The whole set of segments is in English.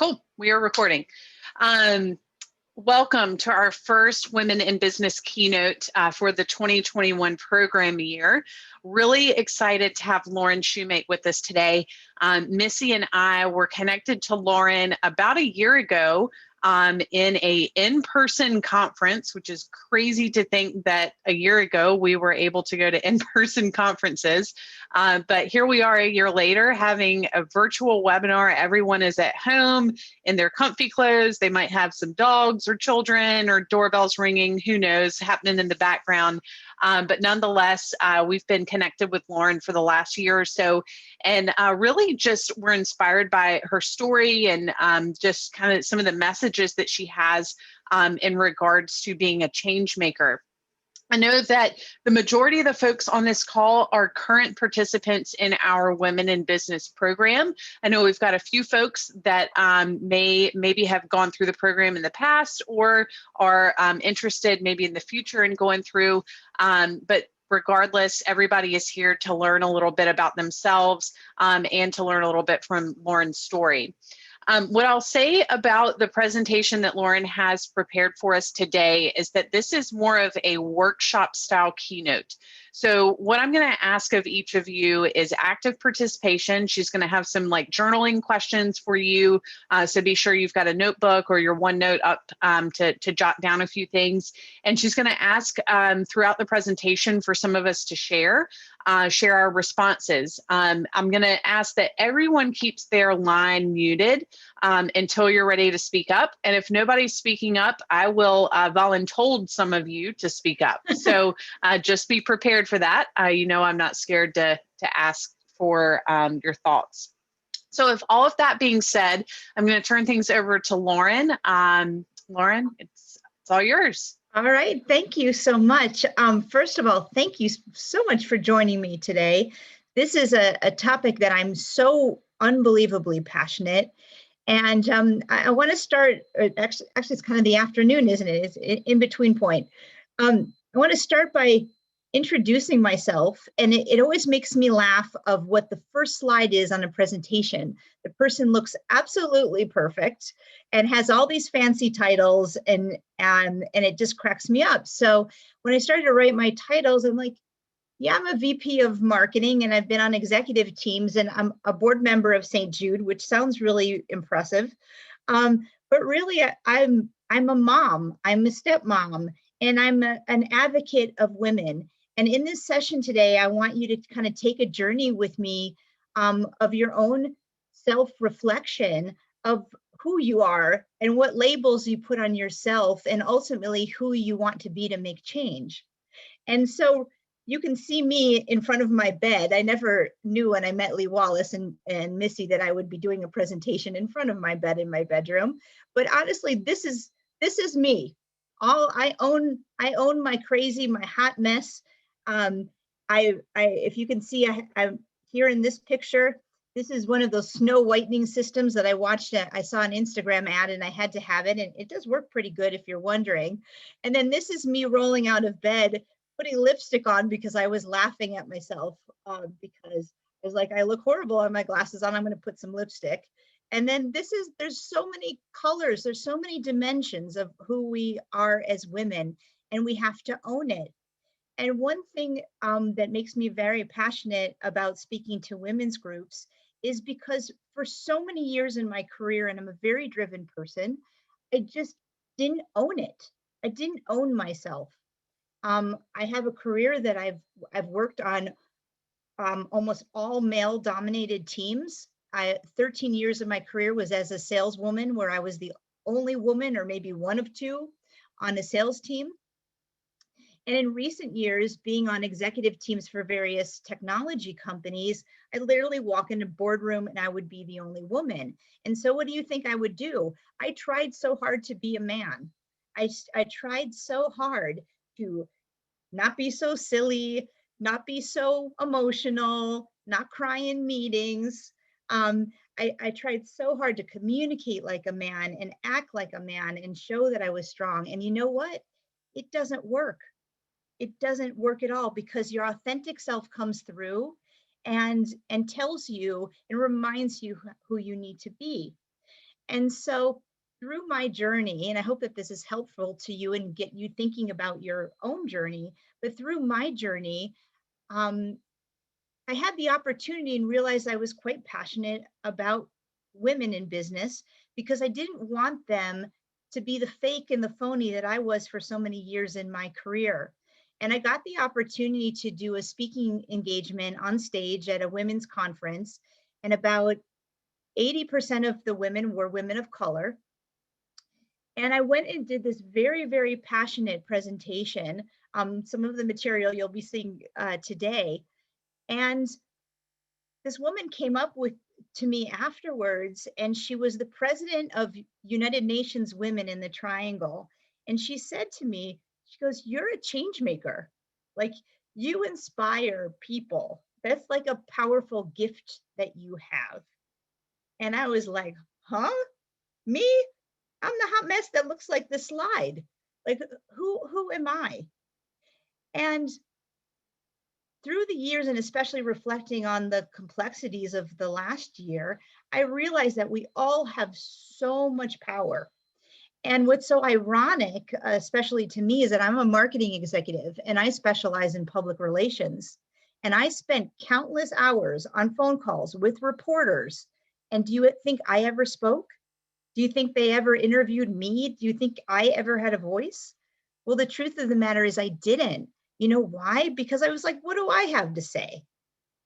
Cool. We are recording. Welcome to our first Women in Business Keynote for the 2021 program year. Really excited to have Loren Shumate with us today. Missy and I were connected to Loren about a year ago in a in-person conference, which is crazy to think that a year ago we were able to go to in-person conferences. But here we are a year later having a virtual webinar. Everyone is at home in their comfy clothes. They might have some dogs or children or doorbells ringing, who knows, happening in the background. But nonetheless, we've been connected with Loren for the last year or so, and really just we're inspired by her story and just kind of some of the messages that she has in regards to being a change maker. I know that the majority of the folks on this call are current participants in our Women in Business program. I know we've got a few folks that maybe have gone through the program in the past or are interested maybe in the future in going through, but regardless, everybody is here to learn a little bit about themselves and to learn a little bit from Loren's story. What I'll say about the presentation that Loren has prepared for us today is that this is more of a workshop style keynote. So what I'm going to ask of each of you is active participation. She's going to have some like journaling questions for you. So be sure you've got a notebook or your OneNote up to jot down a few things. And she's going to ask throughout the presentation for some of us to share our responses. I'm going to ask that everyone keeps their line muted until you're ready to speak up. And if nobody's speaking up, I will voluntold some of you to speak up. So just be prepared for that. You know, I'm not scared to ask for your thoughts. So if all of that being said, I'm going to turn things over to Loren. Loren, it's all yours. All right, thank you so much. First of all, thank you so much for joining me today. This is a topic that I'm so unbelievably passionate. And I want to start, actually it's kind of the afternoon, isn't it? It's in between point. I want to start by introducing myself, and it always makes me laugh of what the first slide is on a presentation. The person looks absolutely perfect and has all these fancy titles, and it just cracks me up. So when I started to write my titles, I'm like, yeah, I'm a VP of marketing and I've been on executive teams and I'm a board member of St. Jude, which sounds really impressive. But really I'm a mom, I'm a stepmom, and I'm an advocate of women. And in this session today, I want you to kind of take a journey with me of your own self-reflection of who you are and what labels you put on yourself and ultimately who you want to be to make change. And so you can see me in front of my bed. I never knew when I met Lee Wallace and Missy that I would be doing a presentation in front of my bed in my bedroom. But honestly, this is me. I own my crazy, my hot mess. If you can see, I'm here in this picture. This is one of those snow whitening systems that I watched. I saw an Instagram ad and I had to have it, and it does work pretty good if you're wondering. And then this is me rolling out of bed, putting lipstick on because I was laughing at myself because I was like, I look horrible on my glasses on. I'm going to put some lipstick. And then there's so many colors, there's so many dimensions of who we are as women, and we have to own it. And one thing that makes me very passionate about speaking to women's groups is because for so many years in my career, and I'm a very driven person, I just didn't own it. I didn't own myself. I have a career that I've worked on almost all male-dominated teams. 13 years of my career was as a saleswoman, where I was the only woman or maybe one of two on a sales team. And in recent years, being on executive teams for various technology companies, I literally walk in a boardroom and I would be the only woman. And so what do you think I would do? I tried so hard to be a man. I tried so hard to not be so silly, not be so emotional, not cry in meetings. I tried so hard to communicate like a man and act like a man and show that I was strong. And you know what? It doesn't work. It doesn't work at all, because your authentic self comes through and tells you and reminds you who you need to be. And so through my journey, and I hope that this is helpful to you and get you thinking about your own journey, but through my journey, um, I had the opportunity and realized I was quite passionate about women in business because I didn't want them to be the fake and the phony that I was for so many years in my career. And I got the opportunity to do a speaking engagement on stage at a women's conference, and about 80% of the women were women of color. And I went and did this very, very passionate presentation. Some of the material you'll be seeing today. And this woman came up to me afterwards, and she was the president of United Nations Women in the Triangle. And she said to me, she goes, "You're a change maker. Like, you inspire people. That's like a powerful gift that you have." And I was like, huh? Me? I'm the hot mess that looks like the slide. Like, who am I? And through the years, and especially reflecting on the complexities of the last year, I realized that we all have so much power. And what's so ironic, especially to me, is that I'm a marketing executive and I specialize in public relations. And I spent countless hours on phone calls with reporters. And do you think I ever spoke? Do you think they ever interviewed me? Do you think I ever had a voice? Well, the truth of the matter is I didn't. You know why? Because I was like, what do I have to say?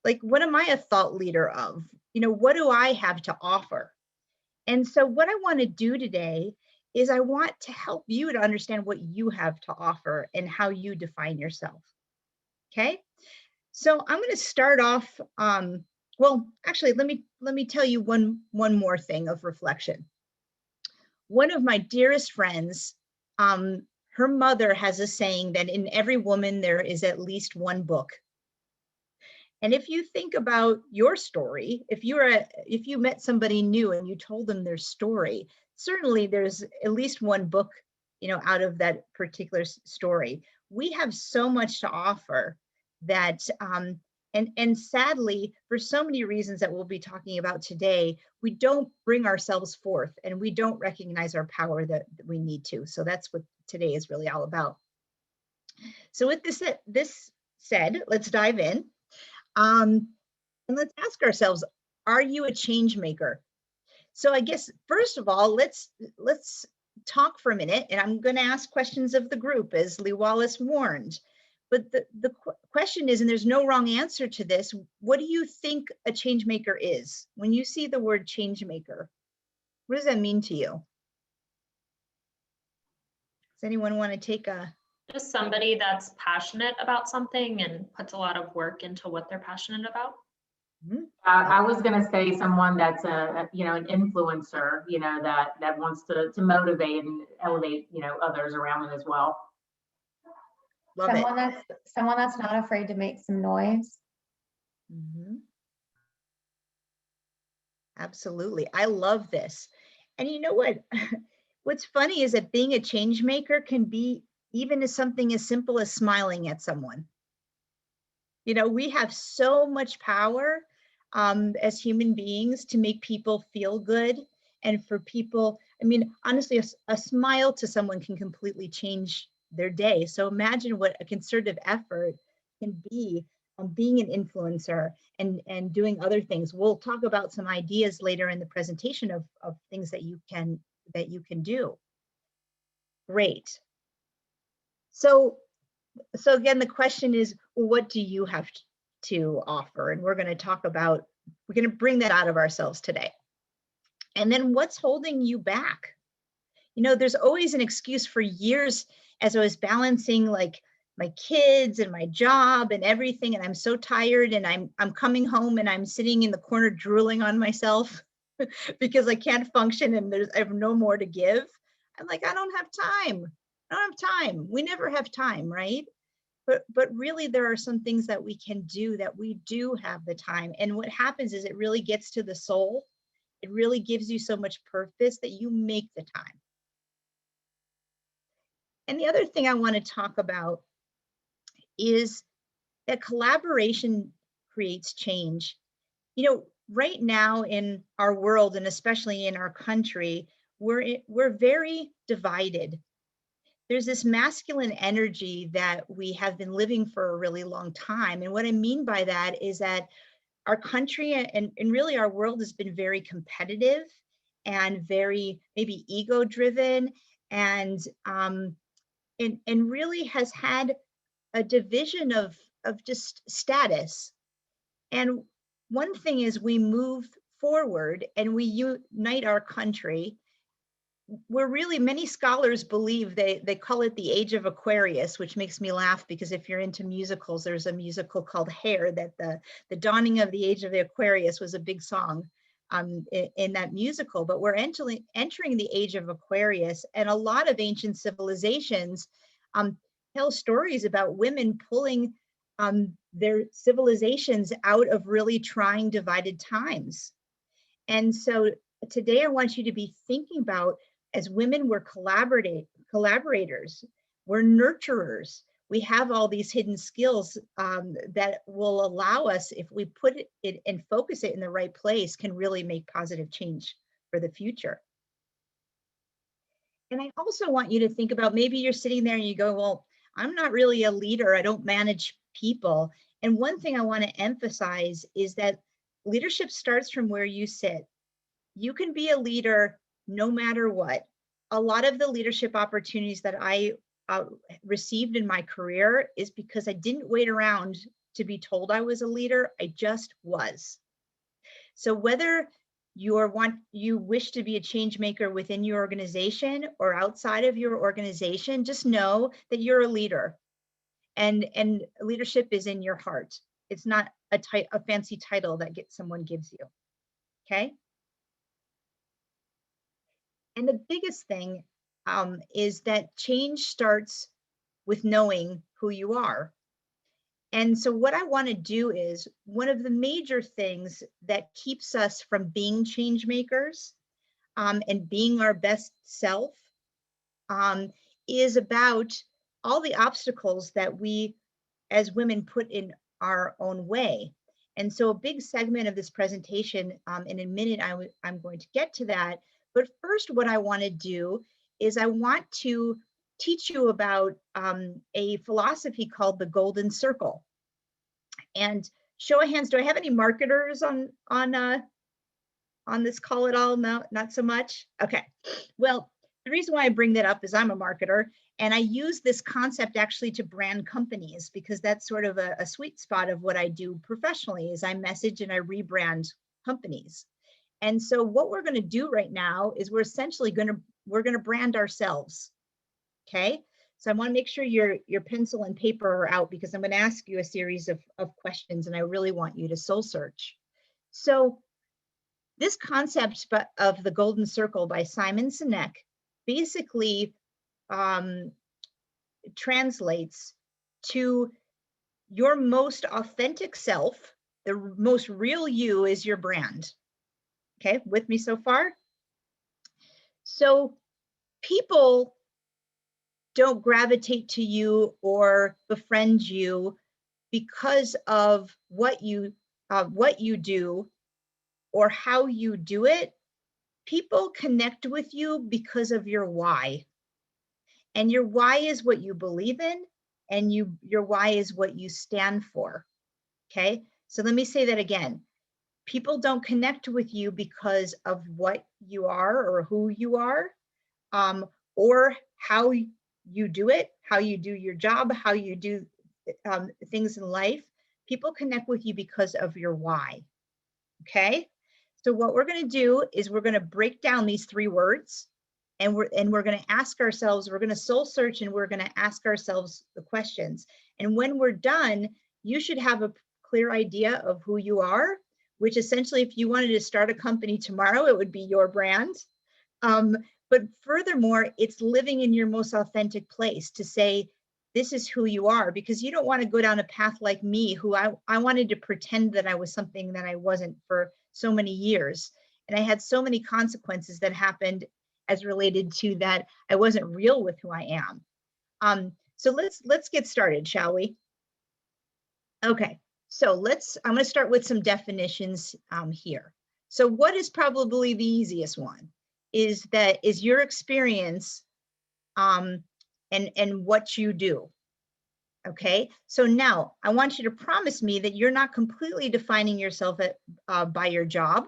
Like, what am I a thought leader of? What do I have to offer? And so what I want to do today is I want to help you to understand what you have to offer and how you define yourself. Okay? So I'm going to start off. Well, actually, let me tell you one more thing of reflection. One of my dearest friends, her mother has a saying that in every woman there is at least one book. And if you think about your story, if you met somebody new and you told them their story, certainly there's at least one book, out of that particular story. We have so much to offer that, and sadly, for so many reasons that we'll be talking about today, we don't bring ourselves forth and we don't recognize our power that we need to. So that's what today is really all about. So with this said, let's dive in. And let's ask ourselves, are you a change maker? So I guess, first of all, let's talk for a minute, and I'm going to ask questions of the group, as Lee Wallace warned. But the question is, and there's no wrong answer to this, what do you think a change maker is? When you see the word change maker, what does that mean to you? Does anyone want to take a... Just somebody that's passionate about something and puts a lot of work into what they're passionate about. Mm-hmm. I was going to say someone that's an influencer, that wants to motivate and elevate, others around them as well. Love someone that's not afraid to make some noise. Mm-hmm. Absolutely. I love this. And you know what? What's funny is that being a change maker can be even as something as simple as smiling at someone. We have so much power as human beings to make people feel good. And for people, I mean, honestly, a smile to someone can completely change their day. So imagine what a concerted effort can be on being an influencer and doing other things. We'll talk about some ideas later in the presentation of things that you can do. Great. So again, the question is, well, what do you have to offer? And we're going to bring that out of ourselves today. And then what's holding you back? There's always an excuse. For years, as I was balancing like my kids and my job and everything, and I'm so tired, and I'm coming home and I'm sitting in the corner drooling on myself because I can't function and I have no more to give. I'm like, I don't have time. We never have time, right? But really, there are some things that we can do that we do have the time. And what happens is it really gets to the soul. It really gives you so much purpose that you make the time. And the other thing I want to talk about is that collaboration creates change. right now in our world, and especially in our country, we're very divided. There's this masculine energy that we have been living for a really long time. And what I mean by that is that our country and really our world has been very competitive and very maybe ego driven, and really has had a division of just status. And one thing is we move forward and we unite our country. We're really, many scholars believe they call it the age of Aquarius, which makes me laugh because if you're into musicals, there's a musical called Hair that the dawning of the age of the Aquarius was a big song in that musical. But we're entering the age of Aquarius, and a lot of ancient civilizations tell stories about women pulling their civilizations out of really trying, divided times. And so today I want you to be thinking about, as women, we're collaborators, we're nurturers. We have all these hidden skills that will allow us, if we put it and focus it in the right place, can really make positive change for the future. And I also want you to think about, maybe you're sitting there and you go, well, I'm not really a leader, I don't manage people. And one thing I want to emphasize is that leadership starts from where you sit. You can be a leader no matter what. A lot of the leadership opportunities that I received in my career is because I didn't wait around to be told I was a leader, I just was. So whether you wish to be a change maker within your organization or outside of your organization, just know that you're a leader, and leadership is in your heart. It's not a fancy title that someone gives you. Okay. And the biggest thing is that change starts with knowing who you are. And so what I want to do is, one of the major things that keeps us from being change makers and being our best self is about all the obstacles that we as women put in our own way. And so a big segment of this presentation, in a minute, I'm going to get to that. But first, what I want to do is I want to teach you about a philosophy called the Golden Circle. And show of hands, do I have any marketers on this call at all? No, not so much. Okay. Well, the reason why I bring that up is I'm a marketer, and I use this concept actually to brand companies, because that's sort of a sweet spot of what I do professionally, is I message and I rebrand companies. And so what we're going to do right now is we're essentially going to brand ourselves. Okay. So I want to make sure your pencil and paper are out, because I'm going to ask you a series of questions, and I really want you to soul search. So this concept of the Golden Circle by Simon Sinek basically translates to your most authentic self. The most real you is your brand. Okay, with me so far? So people don't gravitate to you or befriend you because of what you do or how you do it. People connect with you because of your why. And your why is what you believe in, and your why is what you stand for. Okay, so let me say that again. People don't connect with you because of what you are or who you are, or how you do it, how you do your job, how you do things in life. People connect with you because of your why. Okay, so what we're going to do is we're going to break down these 3 words, and we're going to ask ourselves, we're going to soul search, and we're going to ask ourselves the questions. And when we're done, you should have a clear idea of who you are, which essentially, if you wanted to start a company tomorrow, it would be your brand. But furthermore, it's living in your most authentic place to say, this is who you are, because you don't want to go down a path like me, who I wanted to pretend that I was something that I wasn't for so many years. And I had so many consequences that happened as related to that. I wasn't real with who I am. So let's get started, shall we? Okay, So I'm going to start with some definitions here. So what is probably the easiest one is your experience and what you do. Okay, so now I want you to promise me that you're not completely defining yourself by your job,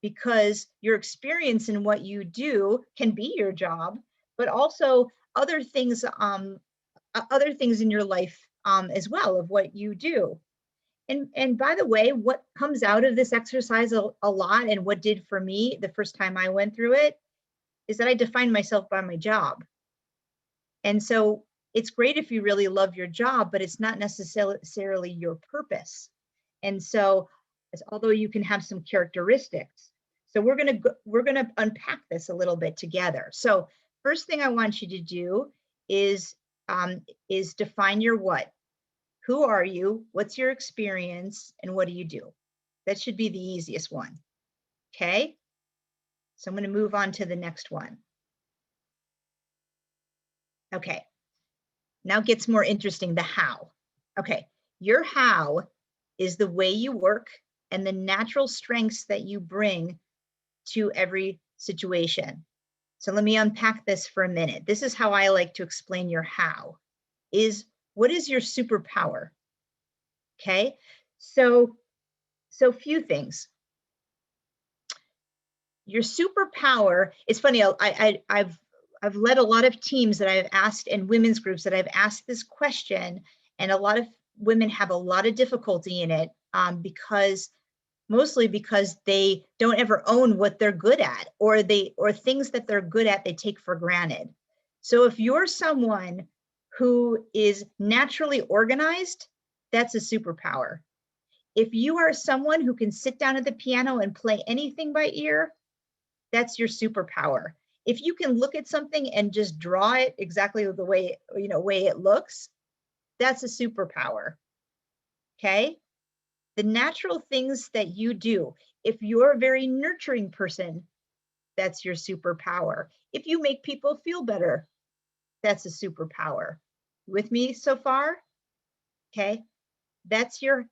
because your experience in what you do can be your job, but also other things in your life as well of what you do. And by the way, what comes out of this exercise a lot, and what did for me the first time I went through it, is that I defined myself by my job. And so it's great if you really love your job, but it's not necessarily your purpose. And so, although you can have some characteristics, so we're gonna unpack this a little bit together. So first thing I want you to do is define your what. Who are you? What's your experience? And what do you do? That should be the easiest one. Okay. So I'm going to move on to the next one. Okay. Now it gets more interesting, the how. Okay. Your how is the way you work and the natural strengths that you bring to every situation. So let me unpack this for a minute. This is how I like to explain your how. What is your superpower? Okay, so few things. Your superpower, it's funny, I've led a lot of teams that I've asked, and women's groups that I've asked this question, and a lot of women have a lot of difficulty in it mostly because they don't ever own what they're good at, or things that they're good at they take for granted. So if you're someone who is naturally organized, that's a superpower. If you are someone who can sit down at the piano and play anything by ear, that's your superpower. If you can look at something and just draw it exactly the way it looks, that's a superpower. Okay? The natural things that you do. If you're a very nurturing person, that's your superpower. If you make people feel better, that's a superpower. With me so far? Okay, that's getting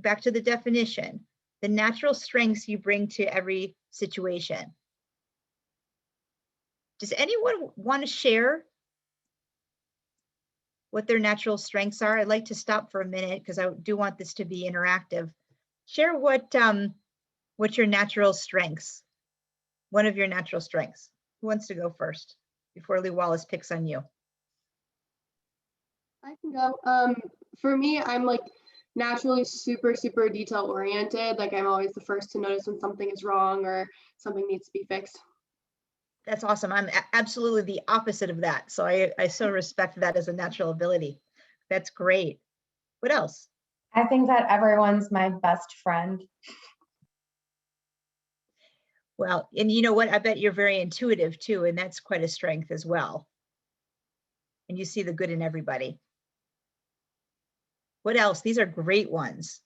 back to the definition, the natural strengths you bring to every situation. Does anyone want to share what their natural strengths are? I'd like to stop for a minute because I do want this to be interactive. Share what's your natural strengths, one of your natural strengths. Who wants to go first before Lee Wallace picks on you? I can go. For me, I'm like naturally super detail oriented. Like I'm always the first to notice when something is wrong or something needs to be fixed. That's awesome. I'm absolutely the opposite of that. So I so respect that as a natural ability. That's great. What else? I think that everyone's my best friend. Well, and you know what? I bet you're very intuitive too, and that's quite a strength as well. And you see the good in everybody. What else? These are great ones.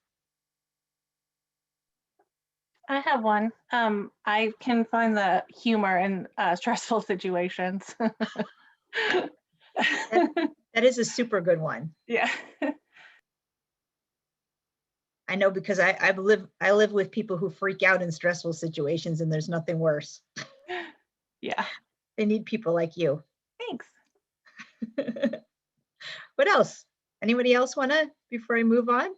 I have one. I can find the humor in stressful situations. That is a super good one. Yeah. I know, because I live with people who freak out in stressful situations, and there's nothing worse. Yeah. They need people like you. Thanks. What else? Anybody else wanna, before I move on?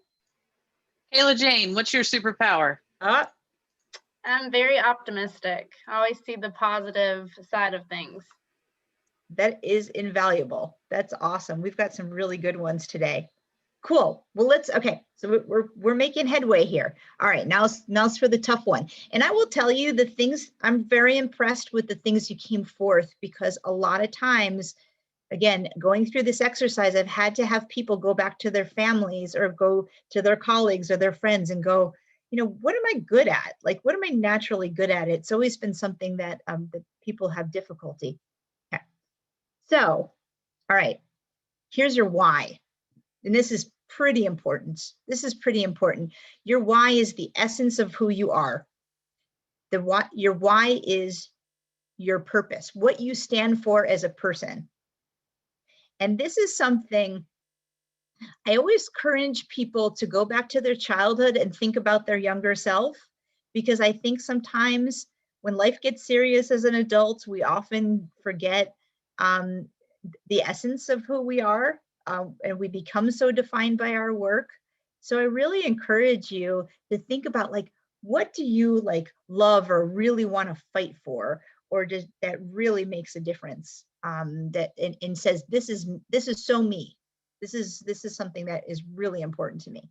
Kayla Jane, what's your superpower? I'm very optimistic. I always see the positive side of things. That is invaluable. That's awesome. We've got some really good ones today. Cool. Well, okay. So we're making headway here. All right. Now it's for the tough one. And I will tell you the things, I'm very impressed with the things you came forth, because a lot of times, again, going through this exercise, I've had to have people go back to their families or go to their colleagues or their friends and go, what am I good at? Like, what am I naturally good at? It's always been something that people have difficulty. Okay. So, all right, here's your why. And this is pretty important. Your why is the essence of who you are. Your why is your purpose, what you stand for as a person. And this is something I always encourage people to go back to their childhood and think about their younger self, because I think sometimes when life gets serious as an adult, we often forget the essence of who we are, and we become so defined by our work. So I really encourage you to think about, like, what do you like love or really want to fight for, or just that really makes a difference, that and says, this is so me. This is something that is really important to me.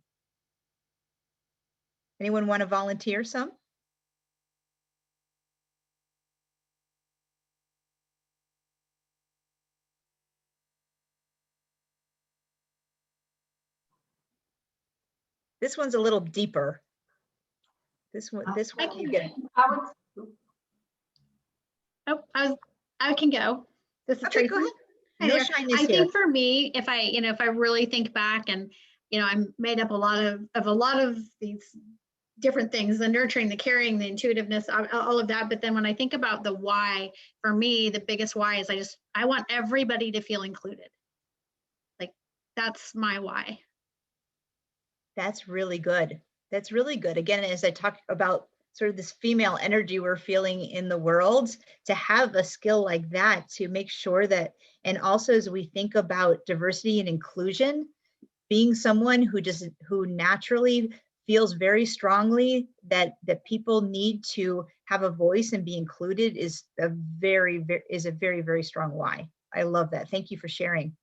Anyone want to volunteer some? This one's a little deeper. This one you get. Oh, I can go. This is Okay, Tracy. go ahead. Hi No there. shyness I here. think for me, if I really think back, and I'm made up a lot of these different things, the nurturing, the caring, the intuitiveness, all of that. But then when I think about the why, for me, the biggest why is I want everybody to feel included. Like, that's my why. That's really good. That's really good. Again, as I talk about sort of this female energy we're feeling in the world, to have a skill like that, to make sure that, and also as we think about diversity and inclusion, being someone who naturally feels very strongly that people need to have a voice and be included is a very, very strong why. I love that. Thank you for sharing.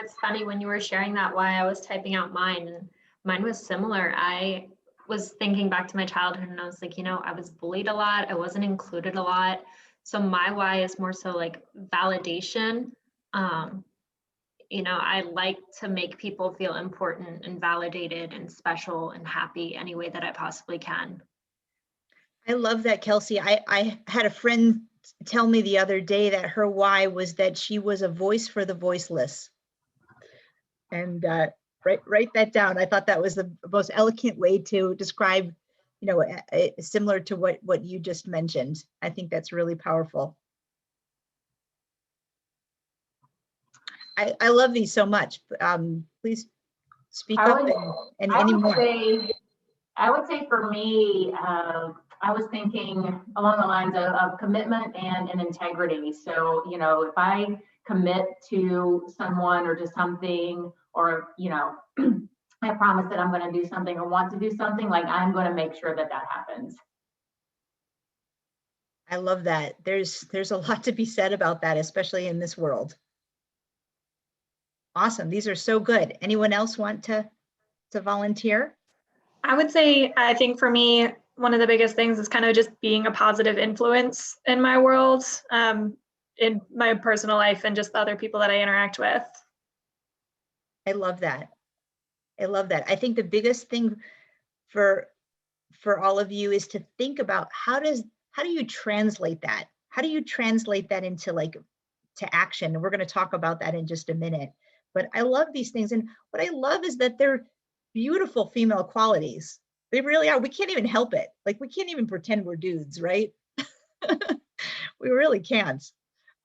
It's funny, when you were sharing that why, I was typing out mine, and mine was similar. I was thinking back to my childhood, and I was like, I was bullied a lot. I wasn't included a lot. So my why is more so like validation. I like to make people feel important and validated and special and happy any way that I possibly can. I love that, Kelsey. I had a friend tell me the other day that her why was that she was a voice for the voiceless. And write that down. I thought that was the most eloquent way to describe, similar to what you just mentioned. I think that's really powerful. I love these so much. Please speak up and any more. I would say for me, I was thinking along the lines of commitment and integrity. So, if I commit to someone or to something, or, I promise that I'm going to do something or want to do something, like, I'm going to make sure that happens. I love that. There's a lot to be said about that, especially in this world. Awesome. These are so good. Anyone else want to volunteer? I would say, I think for me, one of the biggest things is kind of just being a positive influence in my world, in my personal life, and just the other people that I interact with. I love that. I love that. I think the biggest thing for all of you is to think about how do you translate that? How do you translate that into to action? And we're going to talk about that in just a minute. But I love these things. And what I love is that they're beautiful female qualities. They really are. We can't even help it. Like, we can't even pretend we're dudes, right? We really can't.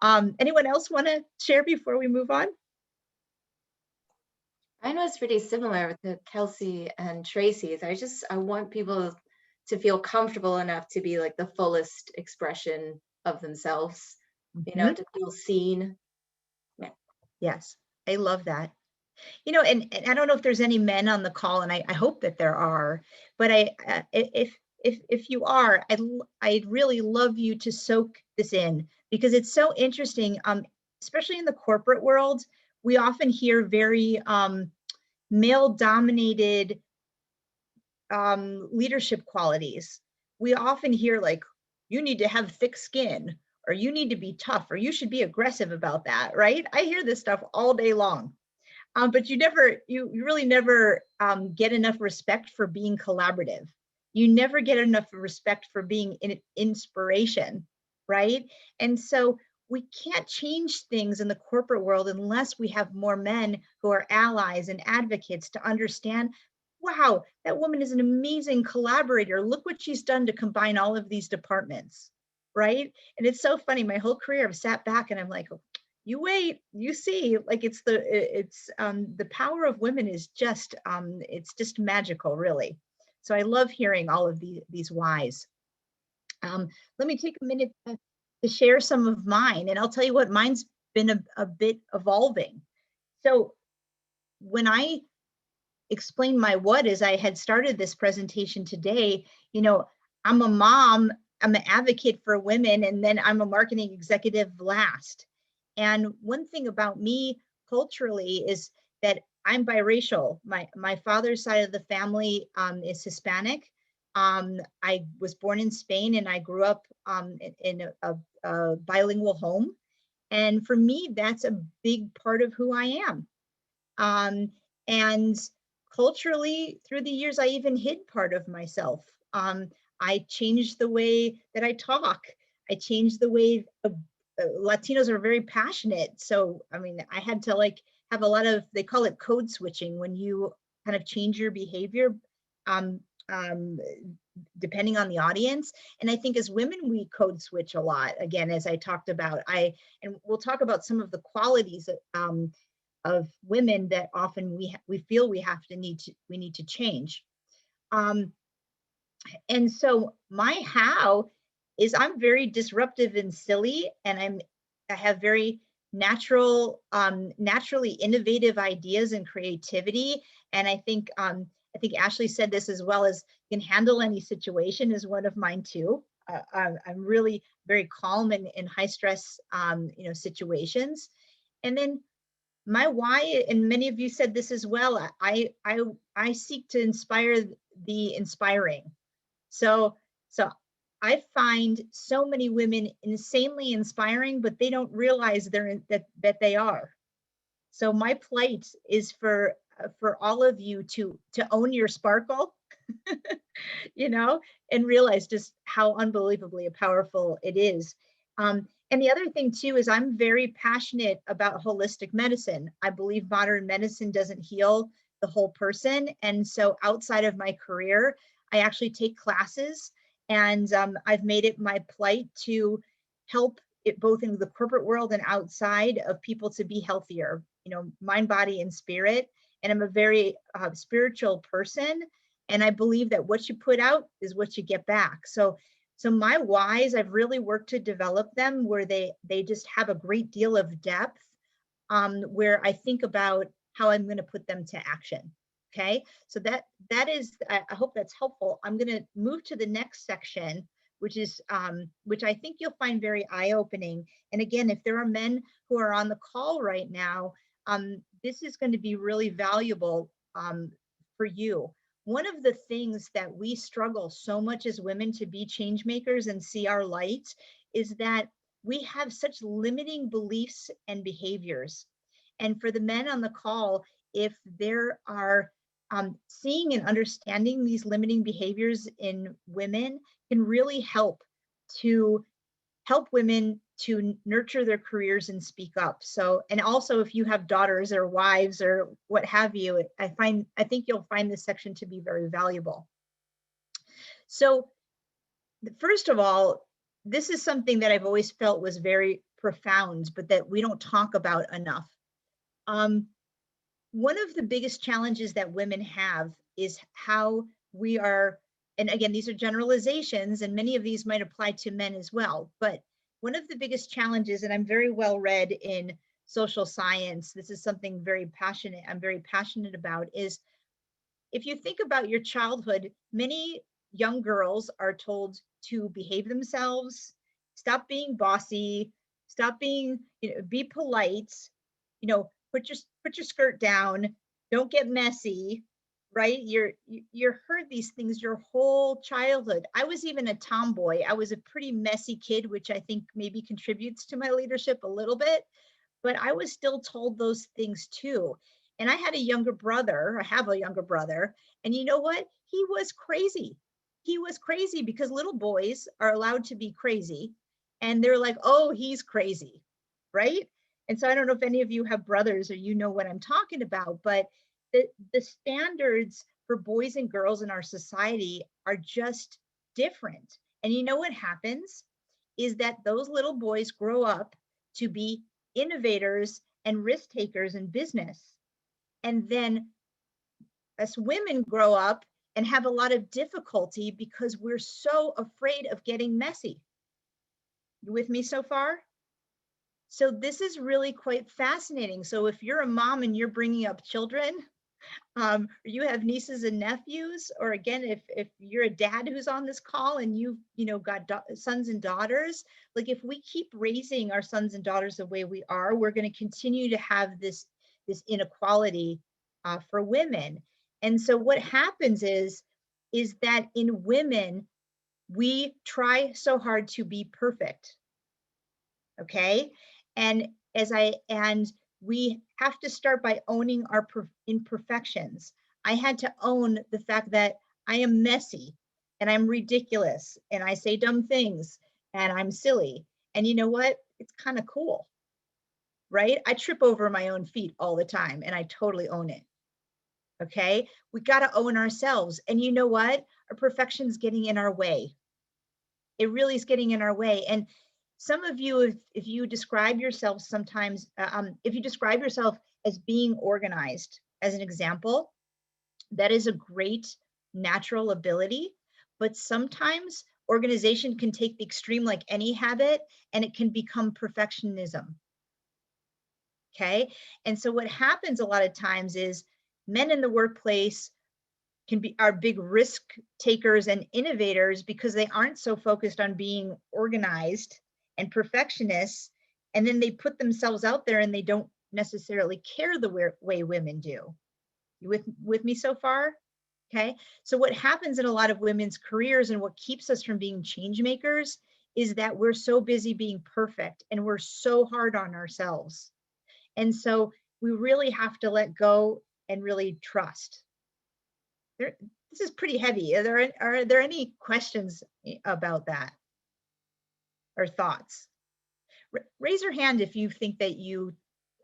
Anyone else want to share before we move on? I know it's pretty similar with Kelsey and Tracy's. I want people to feel comfortable enough to be like the fullest expression of themselves, to feel seen. Yeah. Yes, I love that. And I don't know if there's any men on the call, and I hope that there are, but if you are, I'd really love you to soak this in, because it's so interesting, especially in the corporate world. We often hear very male-dominated leadership qualities. We often hear like, you need to have thick skin, or you need to be tough, or you should be aggressive about that, right? I hear this stuff all day long. But you really never get enough respect for being collaborative. You never get enough respect for being inspiration, right? And so we can't change things in the corporate world unless we have more men who are allies and advocates to understand, wow, that woman is an amazing collaborator. Look what she's done to combine all of these departments, right? And it's so funny. My whole career, I've sat back and I'm like, you wait, you see, like it's the power of women is just, it's just magical, really. So I love hearing all of these whys. Let me take a minute to share some of mine, and I'll tell you what, mine's been a bit evolving. So when I explain my what as I had started this presentation today, I'm a mom, I'm an advocate for women, and then I'm a marketing executive last. And one thing about me culturally is that I'm biracial. My father's side of the family is Hispanic. I was born in Spain, and I grew up in a bilingual home. And for me, that's a big part of who I am. And culturally, through the years, I even hid part of myself. I changed the way that I talk. I changed the way Latinos are very passionate. So, I mean, I had to like have a lot of, they call it code switching, when you kind of change your behavior depending on the audience. And I think as women, we code switch a lot. Again, as I talked about, and we'll talk about some of the qualities of women that often we feel we need to change. And so my how is I'm very disruptive and silly, and I have very naturally innovative ideas and creativity. And I think Ashley said this as well, as can handle any situation is one of mine too. I'm really very calm in high stress situations. And then my why, and many of you said this as well, I seek to inspire the inspiring. So I find so many women insanely inspiring, but they don't realize that they are. So my plight is for all of you to own your sparkle, and realize just how unbelievably powerful it is. And the other thing too is I'm very passionate about holistic medicine. I believe modern medicine doesn't heal the whole person. And so outside of my career, I actually take classes, and I've made it my plight to help it both in the corporate world and outside of people to be healthier, mind, body, and spirit. And I'm a very spiritual person. And I believe that what you put out is what you get back. So my whys, I've really worked to develop them where they just have a great deal of depth, where I think about how I'm going to put them to action. Okay, so that is, I hope that's helpful. I'm going to move to the next section, which I think you'll find very eye-opening. And again, if there are men who are on the call right now, this is going to be really valuable for you. One of the things that we struggle so much as women to be change makers and see our light is that we have such limiting beliefs and behaviors. And for the men on the call, if there are seeing and understanding these limiting behaviors in women can really help women to nurture their careers and speak up. So, and also if you have daughters or wives or what have you, I think you'll find this section to be very valuable. So first of all, this is something that I've always felt was very profound, but that we don't talk about enough. One of the biggest challenges that women have is how we are, and again, these are generalizations, and many of these might apply to men as well, but one of the biggest challenges, and I'm very well read in social science, this is something I'm very passionate about, is if you think about your childhood, many young girls are told to behave themselves, stop being bossy, stop being, be polite, put your skirt down, don't get messy, right? You're heard these things your whole childhood. I was even a tomboy. I was a pretty messy kid, which I think maybe contributes to my leadership a little bit, but I was still told those things too. And I had a younger brother, I have a younger brother, and you know what? He was crazy. He was crazy because little boys are allowed to be crazy, and they're like, oh, he's crazy, right? And so I don't know if any of you have brothers or you know what I'm talking about, but the standards for boys and girls in our society are just different. And you know what happens is that those little boys grow up to be innovators and risk takers in business. And then us women grow up and have a lot of difficulty because we're so afraid of getting messy. You with me so far? So this is really quite fascinating. So if you're a mom and you're bringing up children, or you have nieces and nephews, or again, if you're a dad who's on this call and you've got sons and daughters, like if we keep raising our sons and daughters the way we are, we're going to continue to have this inequality for women. And so what happens is that in women, we try so hard to be perfect. Okay. And we have to start by owning our imperfections. I had to own the fact that I am messy and I'm ridiculous and I say dumb things and I'm silly. And you know what? It's kind of cool, right? I trip over my own feet all the time and I totally own it. Okay. We got to own ourselves. And you know what? Our perfection's getting in our way. It really is getting in our way. And some of you, if you describe yourself sometimes, if you describe yourself as being organized, as an example, that is a great natural ability. But sometimes organization can take the extreme, like any habit, and it can become perfectionism. Okay. And so what happens a lot of times is men in the workplace are big risk takers and innovators because they aren't so focused on being organized and perfectionists, and then they put themselves out there and they don't necessarily care the way women do. You with me so far? Okay. So what happens in a lot of women's careers and what keeps us from being change makers is that we're so busy being perfect and we're so hard on ourselves. And so we really have to let go and really trust. This is pretty heavy. Are there any questions about that or thoughts? Raise your hand if you think that you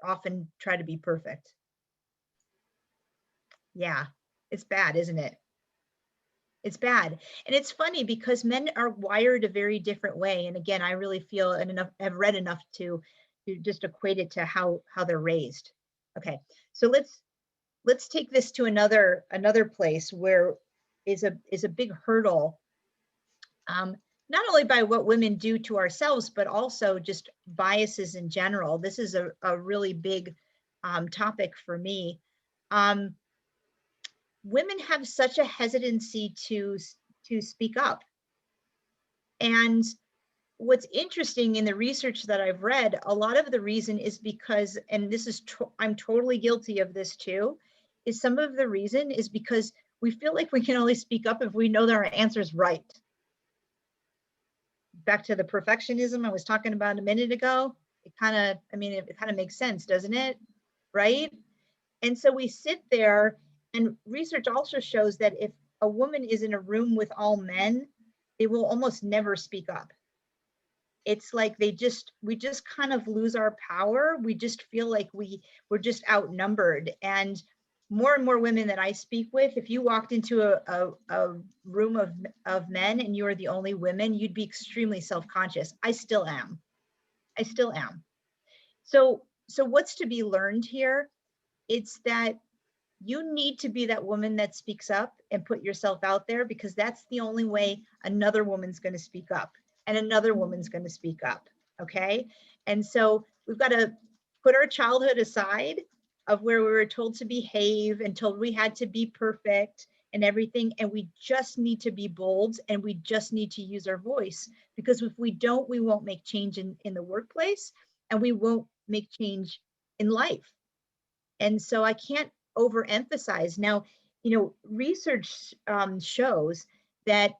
often try to be perfect. Yeah, it's bad, isn't it? It's bad. And it's funny because men are wired a very different way. And again, I really feel and have read enough to just equate it to how they're raised. Okay, so let's take this to another place where is a big hurdle, not only by what women do to ourselves, but also just biases in general. This is a really big topic for me. Women have such a hesitancy to speak up. And what's interesting in the research that I've read, a lot of the reason is because, and this is, I'm totally guilty of this too, is some of the reason is because we feel like we can only speak up if we know that our answer is right. Back to the perfectionism I was talking about a minute ago, it kind of makes sense, doesn't it? Right? And so we sit there, and research also shows that if a woman is in a room with all men, they will almost never speak up. It's like we just kind of lose our power. We just feel like we're just outnumbered. And more women that I speak with, if you walked into a room of men and you are the only women, you'd be extremely self-conscious. I still am. So what's to be learned here? It's that you need to be that woman that speaks up and put yourself out there, because that's the only way another woman's going to speak up and another woman's going to speak up. Okay. And so we've got to put our childhood aside of where we were told to behave and told we had to be perfect and everything. And we just need to be bold, and we just need to use our voice, because if we don't, we won't make change in the workplace, and we won't make change in life. And so I can't overemphasize. Now, research shows that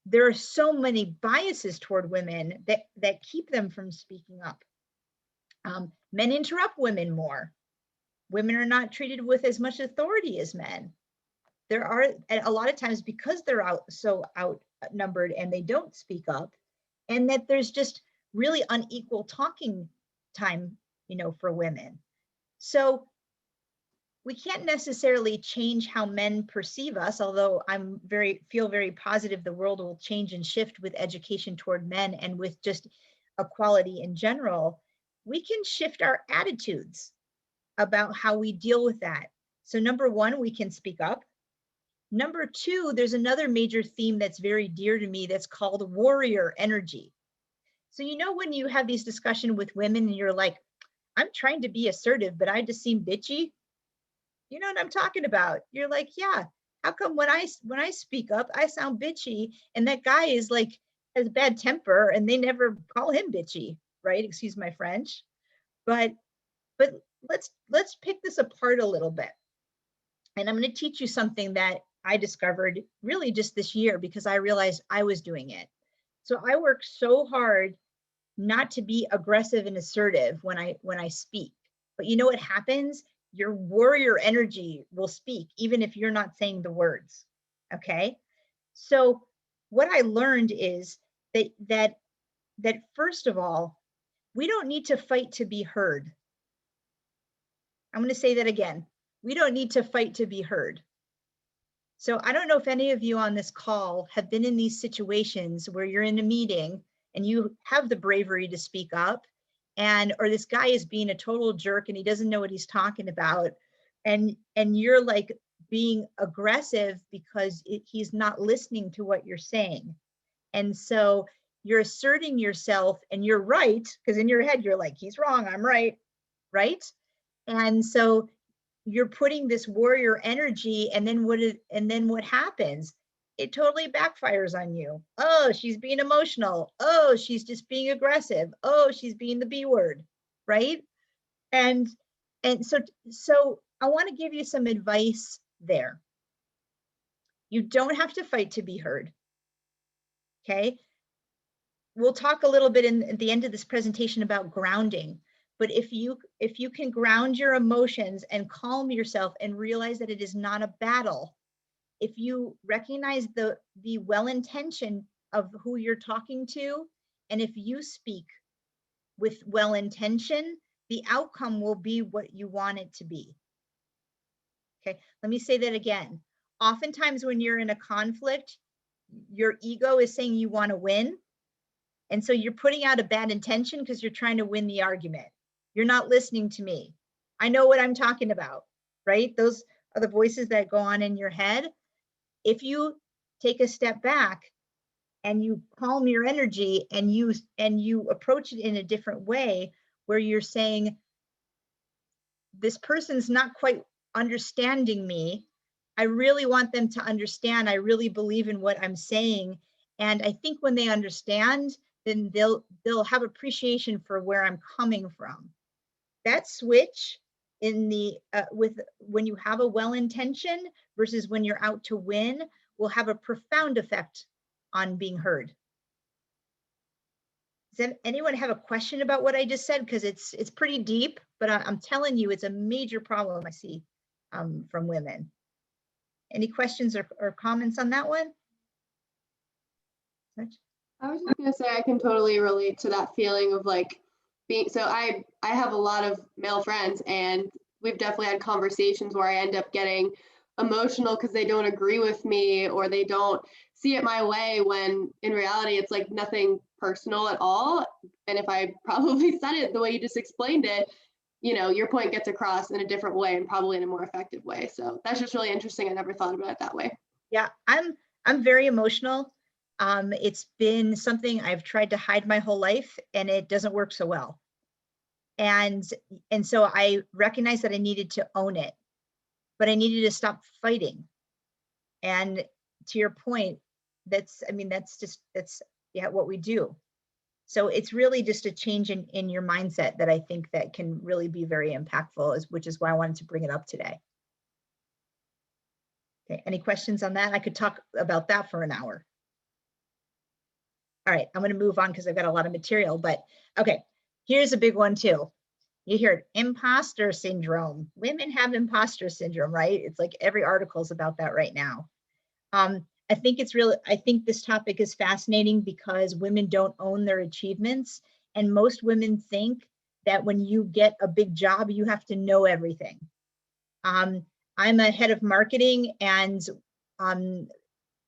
there are so many biases toward women that keep them from speaking up. Men interrupt women more. Women are not treated with as much authority as men. There are a lot of times, because they're so outnumbered and they don't speak up, and that there's just really unequal talking time, for women. So we can't necessarily change how men perceive us, although feel very positive the world will change and shift with education toward men and with just equality in general. we can shift our attitudes about how we deal with that. So number one, we can speak up. Number two, there's another major theme that's very dear to me that's called warrior energy. So you know when you have these discussions with women and you're like, I'm trying to be assertive, but I just seem bitchy? You know what I'm talking about? You're like, yeah, how come when I speak up, I sound bitchy, and that guy is like, has bad temper and they never call him bitchy, right? Excuse my French. But let's pick this apart a little bit. And I'm going to teach you something that I discovered really just this year because I realized I was doing it. So I work so hard not to be aggressive and assertive when I speak. But you know what happens? Your warrior energy will speak even if you're not saying the words. Okay? So what I learned is that first of all, we don't need to fight to be heard. I'm going to say that again. We don't need to fight to be heard. So I don't know if any of you on this call have been in these situations where you're in a meeting and you have the bravery to speak up, or this guy is being a total jerk and he doesn't know what he's talking about, and you're like being aggressive because he's not listening to what you're saying. And so you're asserting yourself and you're right, because in your head you're like, he's wrong, I'm right, right? And so you're putting this warrior energy, and then what happens? It totally backfires on you. Oh, she's being emotional. Oh, she's just being aggressive. Oh, she's being the B word, right? And so I want to give you some advice there. You don't have to fight to be heard. Okay? We'll talk a little bit at the end of this presentation about grounding. But if you can ground your emotions and calm yourself and realize that it is not a battle, if you recognize the well-intention of who you're talking to, and if you speak with well-intention, the outcome will be what you want it to be. Okay, let me say that again. Oftentimes when you're in a conflict, your ego is saying you want to win. And so you're putting out a bad intention because you're trying to win the argument. You're not listening to me. I know what I'm talking about, right? Those are the voices that go on in your head. If you take a step back and you calm your energy and you approach it in a different way, where you're saying, this person's not quite understanding me. I really want them to understand. I really believe in what I'm saying. And I think when they understand, then they'll have appreciation for where I'm coming from. That switch in the when you have a well-intention versus when you're out to win will have a profound effect on being heard. Does anyone have a question about what I just said? Because it's pretty deep, but I'm telling you, it's a major problem I see from women. Any questions or comments on that one? I was just gonna say I can totally relate to that feeling of like being, so I have a lot of male friends, and we've definitely had conversations where I end up getting emotional because they don't agree with me or they don't see it my way, when in reality it's like nothing personal at all. And if I probably said it the way you just explained it, you know, your point gets across in a different way and probably in a more effective way. So that's just really interesting. I never thought about it that way. Yeah, I'm very emotional. It's been something I've tried to hide my whole life, and it doesn't work so well. And so I recognized that I needed to own it, but I needed to stop fighting. And to your point, that's what we do. So it's really just a change in your mindset that I think that can really be very impactful, which is why I wanted to bring it up today. Okay, any questions on that? I could talk about that for an hour. All right, I'm going to move on because I've got a lot of material, but okay, here's a big one too. You hear it, imposter syndrome. Women have imposter syndrome, right? It's like every article is about that right now. I think this topic is fascinating because women don't own their achievements, and most women think that when you get a big job, you have to know everything. I'm a head of marketing, and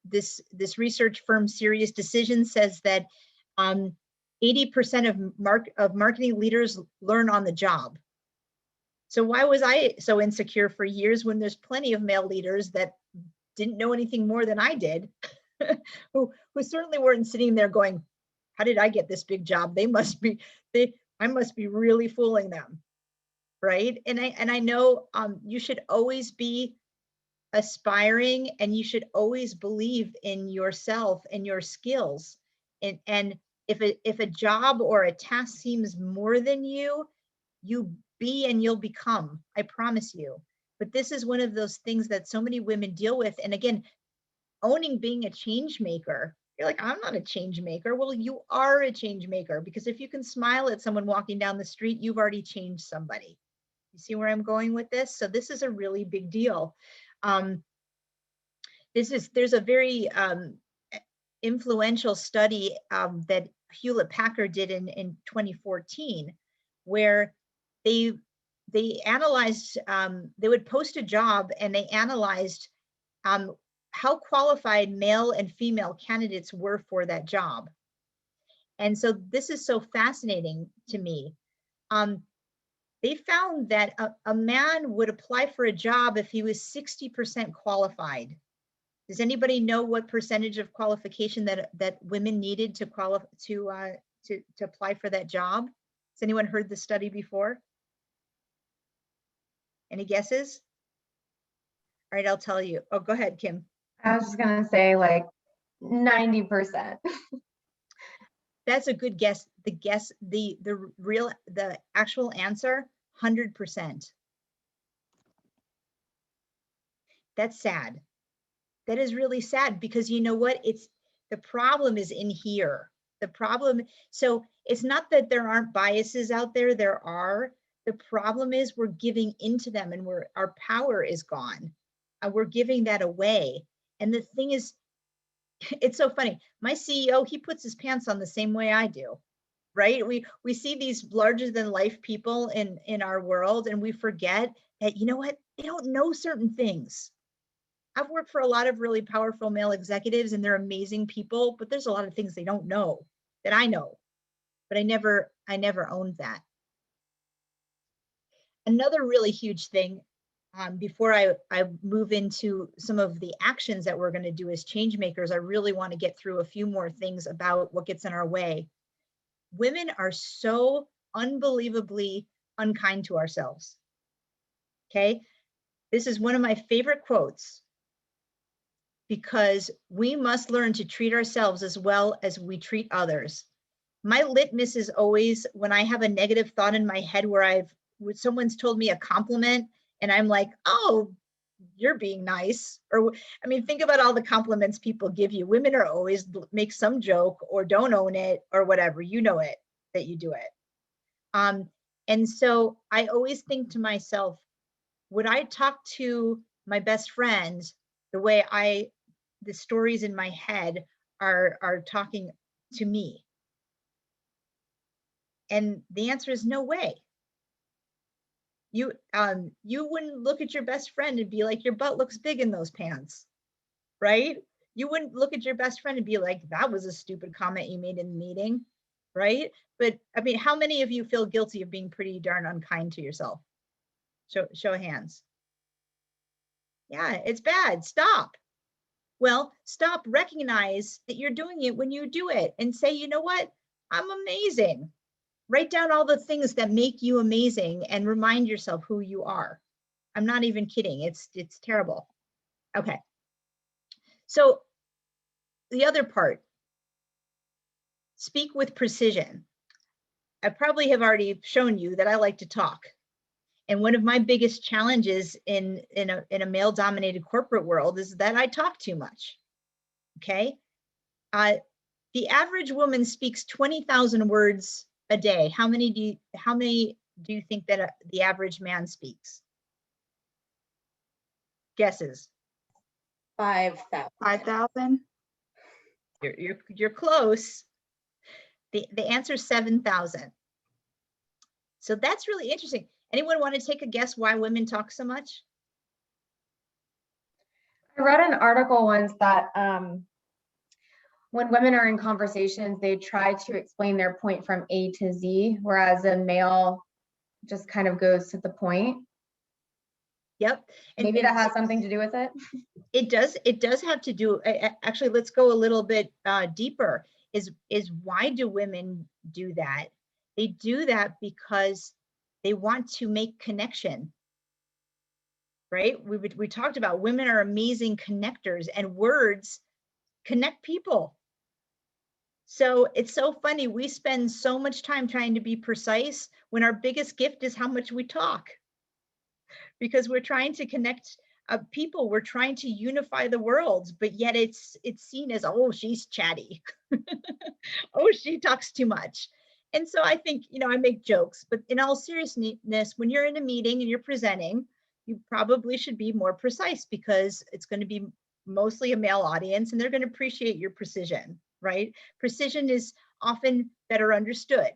this research firm, Serious Decisions, says that 80% of marketing leaders learn on the job. So why was I so insecure for years when there's plenty of male leaders that didn't know anything more than I did, who certainly weren't sitting there going, how did I get this big job? I must be really fooling them, right? And I know you should always be aspiring, and you should always believe in yourself and your skills. And if a job or a task seems more than you, you be and you'll become, I promise you. But this is one of those things that so many women deal with. And again, owning being a change maker. You're like, I'm not a change maker. Well, you are a change maker, because if you can smile at someone walking down the street, you've already changed somebody. You see where I'm going with this? So this is a really big deal. There's a very influential study that Hewlett Packard did in 2014, where they analyzed, they would post a job and they analyzed how qualified male and female candidates were for that job. And so this is so fascinating to me. They found that a man would apply for a job if he was 60% qualified. Does anybody know what percentage of qualification that women needed to apply for that job? Has anyone heard the study before? Any guesses? All right, I'll tell you. Oh, go ahead, Kim. I was just gonna say like 90%. That's a good guess. The actual answer, 100%. That's sad. That is really sad, because you know what? The problem is in here. The problem, so it's not that there aren't biases out there, there are. The problem is we're giving into them, and our power is gone. We're giving that away. And the thing is, it's so funny. My CEO, he puts his pants on the same way I do, right? We see these larger than life people in our world, and we forget that, you know what? They don't know certain things. I've worked for a lot of really powerful male executives, and they're amazing people, but there's a lot of things they don't know that I know, but I never owned that. Another really huge thing, before I move into some of the actions that we're going to do as change makers, I really want to get through a few more things about what gets in our way. Women are so unbelievably unkind to ourselves. Okay, this is one of my favorite quotes, because we must learn to treat ourselves as well as we treat others. My litmus is always when I have a negative thought in my head where someone's told me a compliment and I'm like, oh, you're being nice. Or, I mean, think about all the compliments people give you. Women are always make some joke or don't own it or whatever, you know it, that you do it. And so I always think to myself, would I talk to my best friend the way the stories in my head are talking to me? And the answer is no way. You wouldn't look at your best friend and be like, your butt looks big in those pants, right? You wouldn't look at your best friend and be like, that was a stupid comment you made in the meeting, right? But I mean, how many of you feel guilty of being pretty darn unkind to yourself? Show of hands. Yeah, it's bad. Stop. Well, stop, recognize that you're doing it when you do it, and say, you know what? I'm amazing. Write down all the things that make you amazing and remind yourself who you are. I'm not even kidding. It's terrible. Okay. So the other part, speak with precision. I probably have already shown you that I like to talk. And one of my biggest challenges in a male-dominated corporate world is that I talk too much. Okay. The average woman speaks 20,000 words a day. How many do you think that the average man speaks? Guesses. 5,000. 5,000. You're close. The answer is 7,000. So that's really interesting. Anyone want to take a guess why women talk so much? I read an article once that when women are in conversations, they try to explain their point from A to Z, whereas a male just kind of goes to the point. Yep. Maybe that has something to do with it. It does have to do, actually, let's go a little bit deeper, is why do women do that? They do that because they want to make connection, right? We talked about women are amazing connectors, and words connect people. So it's so funny, we spend so much time trying to be precise when our biggest gift is how much we talk, because we're trying to connect people, we're trying to unify the world, but yet it's seen as, oh, she's chatty. Oh, she talks too much. And so I think, I make jokes, but in all seriousness, when you're in a meeting and you're presenting, you probably should be more precise, because it's going to be mostly a male audience and they're going to appreciate your precision, right? Precision is often better understood.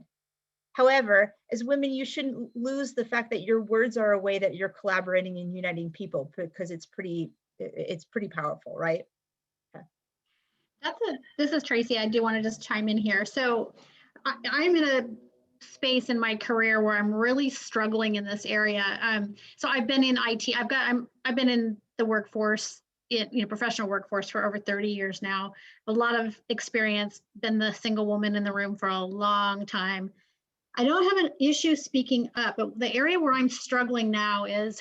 However, as women, you shouldn't lose the fact that your words are a way that you're collaborating and uniting people, because it's pretty powerful, right? Okay. This is Tracy. I do want to just chime in here. So I'm in a space in my career where I'm really struggling in this area. So I've been in IT. I've been in the workforce, professional workforce for over 30 years now. A lot of experience. Been the single woman in the room for a long time. I don't have an issue speaking up, but the area where I'm struggling now is,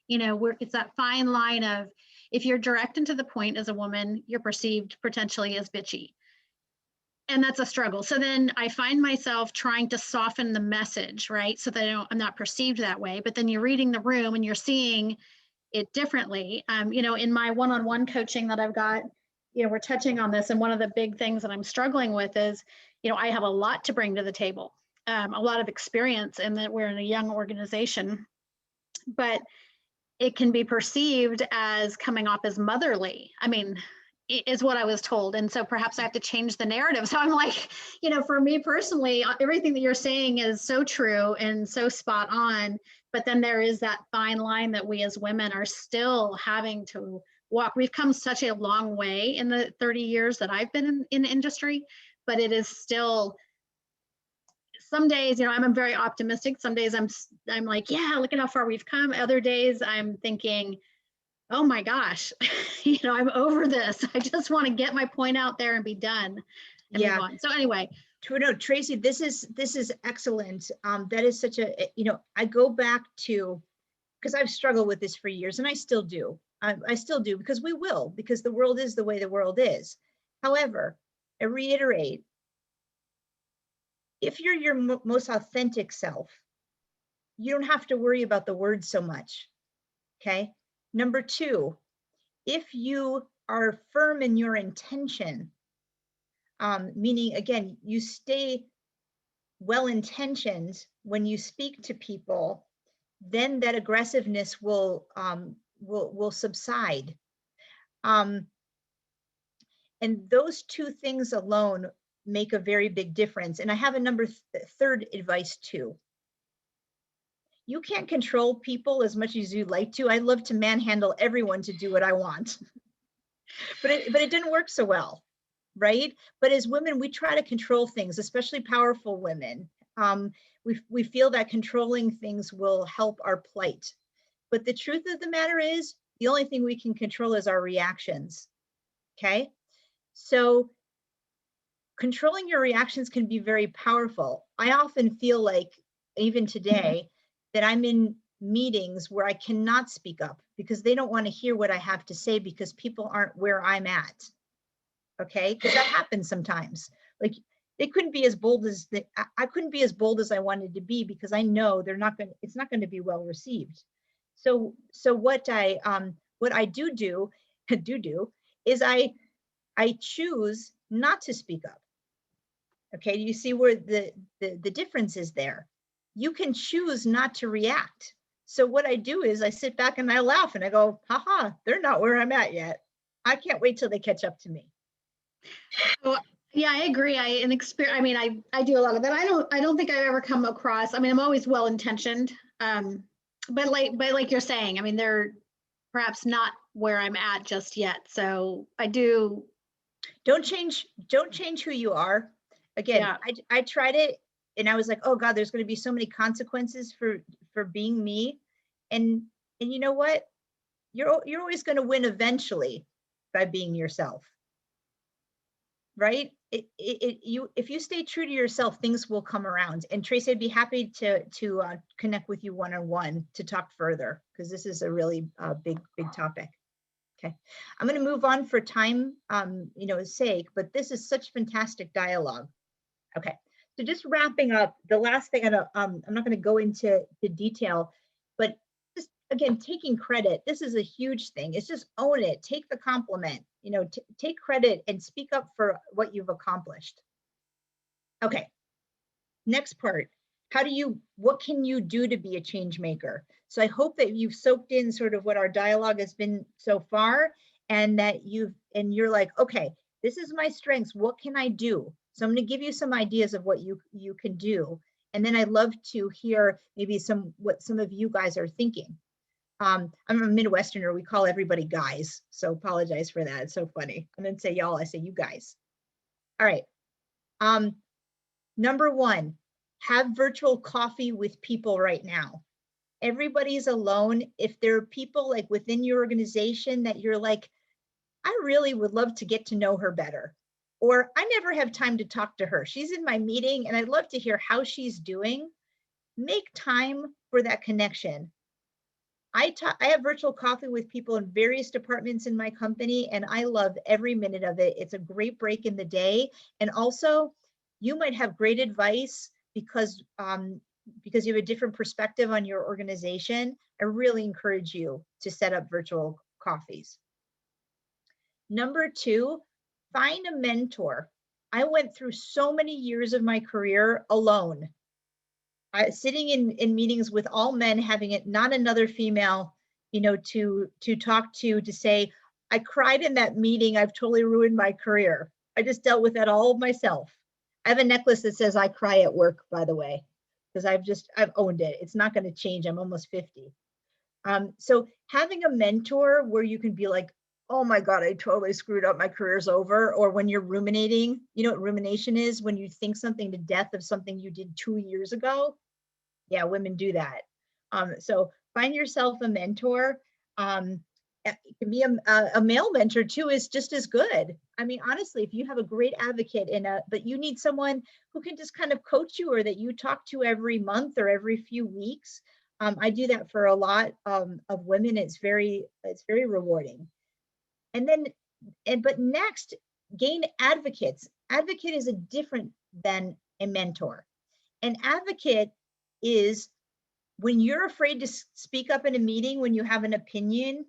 it's that fine line of, if you're direct and to the point as a woman, you're perceived potentially as bitchy. And that's a struggle. So then I find myself trying to soften the message, right? So that I'm not perceived that way, but then you're reading the room and you're seeing it differently. In my one-on-one coaching that I've got, we're touching on this. And one of the big things that I'm struggling with is, I have a lot to bring to the table. A lot of experience, and that we're in a young organization, but it can be perceived as coming off as motherly. Is what I was told. And so perhaps I have to change the narrative. So I'm like, for me personally, everything that you're saying is so true and so spot on, but then there is that fine line that we as women are still having to walk. We've come such a long way in the 30 years that I've been in the industry, but it is still, some days, I'm very optimistic. Some days I'm like, yeah, look at how far we've come. Other days I'm thinking, oh my gosh, I'm over this. I just want to get my point out there and be done and move on. So anyway. No, Tracy, this is excellent. That is such a, I go back to, because I've struggled with this for years, and I still do. I still do, because because the world is the way the world is. However, I reiterate, if you're your most authentic self, you don't have to worry about the words so much, okay? Number two, if you are firm in your intention, meaning, again, you stay well-intentioned when you speak to people, then that aggressiveness will subside. And those two things alone make a very big difference. And I have a third advice too. You can't control people as much as you'd like to. I love to manhandle everyone to do what I want, but it didn't work so well, right? But as women, we try to control things, especially powerful women. We feel that controlling things will help our plight. But the truth of the matter is, the only thing we can control is our reactions, okay? So controlling your reactions can be very powerful. I often feel like, even today, that I'm in meetings where I cannot speak up because they don't want to hear what I have to say, because people aren't where I'm at, okay? Because that happens sometimes. Like, they couldn't be as bold as I couldn't be as bold as I wanted to be, because I know it's not going to be well received. So what I do is I choose not to speak up. Okay, do you see where the difference is there? You can choose not to react. So what I do is I sit back and I laugh and I go, haha, they're not where I'm at yet. I can't wait till they catch up to me. Well, yeah, I agree. I do a lot of that. I don't think I've ever come across, I'm always well-intentioned. But like you're saying, they're perhaps not where I'm at just yet. So I do. Don't change who you are. Again, Yeah. I tried it and I was like, oh God, there's going to be so many consequences for being me. And you know what? You're always going to win eventually by being yourself. Right? If you stay true to yourself, things will come around. And Tracy, I'd be happy to connect with you one-on-one to talk further, because this is a really big topic. Okay, I'm going to move on for time, sake, but this is such fantastic dialogue. Okay, so just wrapping up, the last thing, I'm not going to go into the detail, but just again, taking credit. This is a huge thing. It's just own it, take the compliment, take credit and speak up for what you've accomplished. Okay, next part. What can you do to be a change maker? So I hope that you've soaked in sort of what our dialogue has been so far, and that you're like, okay, this is my strengths. What can I do? So I'm going to give you some ideas of what you can do. And then I'd love to hear maybe what some of you guys are thinking. I'm a Midwesterner. We call everybody guys. So apologize for that. It's so funny. I didn't say y'all, I say you guys. All right. Number one, have virtual coffee with people right now. Everybody's alone. If there are people like within your organization that you're like, I really would love to get to know her better, or I never have time to talk to her. She's in my meeting and I'd love to hear how she's doing. Make time for that connection. I have virtual coffee with people in various departments in my company, and I love every minute of it. It's a great break in the day. And also, you might have great advice because you have a different perspective on your organization. I really encourage you to set up virtual coffees. Number two, find a mentor. I went through so many years of my career alone, sitting in meetings with all men, having it not another female, to talk to say, I cried in that meeting. I've totally ruined my career. I just dealt with that all myself. I have a necklace that says I cry at work, by the way, because I've owned it. It's not going to change. I'm almost 50. So having a mentor where you can be like, oh my God, I totally screwed up. My career's over. Or when you're ruminating, you know what rumination is? When you think something to death of something you did 2 years ago. Yeah, women do that. So find yourself a mentor. It can be a male mentor too, is just as good. I mean, honestly, if you have a great advocate but you need someone who can just kind of coach you, or that you talk to every month or every few weeks. I do that for a lot of women. It's very rewarding. But next, gain advocates. Advocate is different than a mentor. An advocate is when you're afraid to speak up in a meeting, when you have an opinion,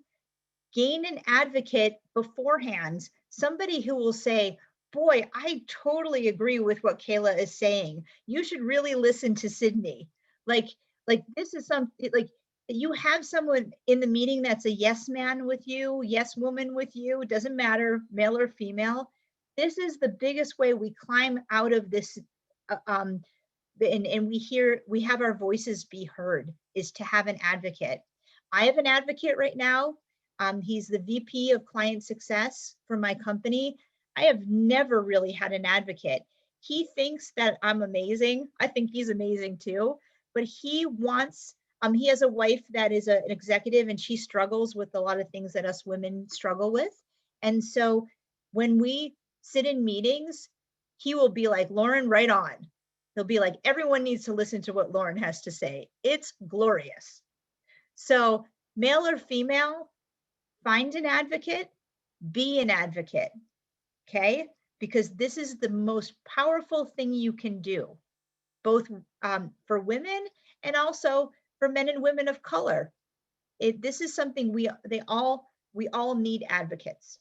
gain an advocate beforehand, somebody who will say, boy, I totally agree with what Kayla is saying. You should really listen to Sydney. Like this is something, like you have someone in the meeting that's a yes man with you, yes woman with you, it doesn't matter, male or female. This is the biggest way we climb out of this, and we have our voices be heard, is to have an advocate. I have an advocate right now. He's the VP of client success for my company. I have never really had an advocate. He thinks that I'm amazing. I think he's amazing too, but he has a wife that is an executive, and she struggles with a lot of things that us women struggle with. And so when we sit in meetings, he will be like, Loren, right on. He'll be like, everyone needs to listen to what Loren has to say. It's glorious. So male or female, find an advocate, be an advocate, okay? Because this is the most powerful thing you can do, both for women and also for men and women of color. This is something we all need advocates.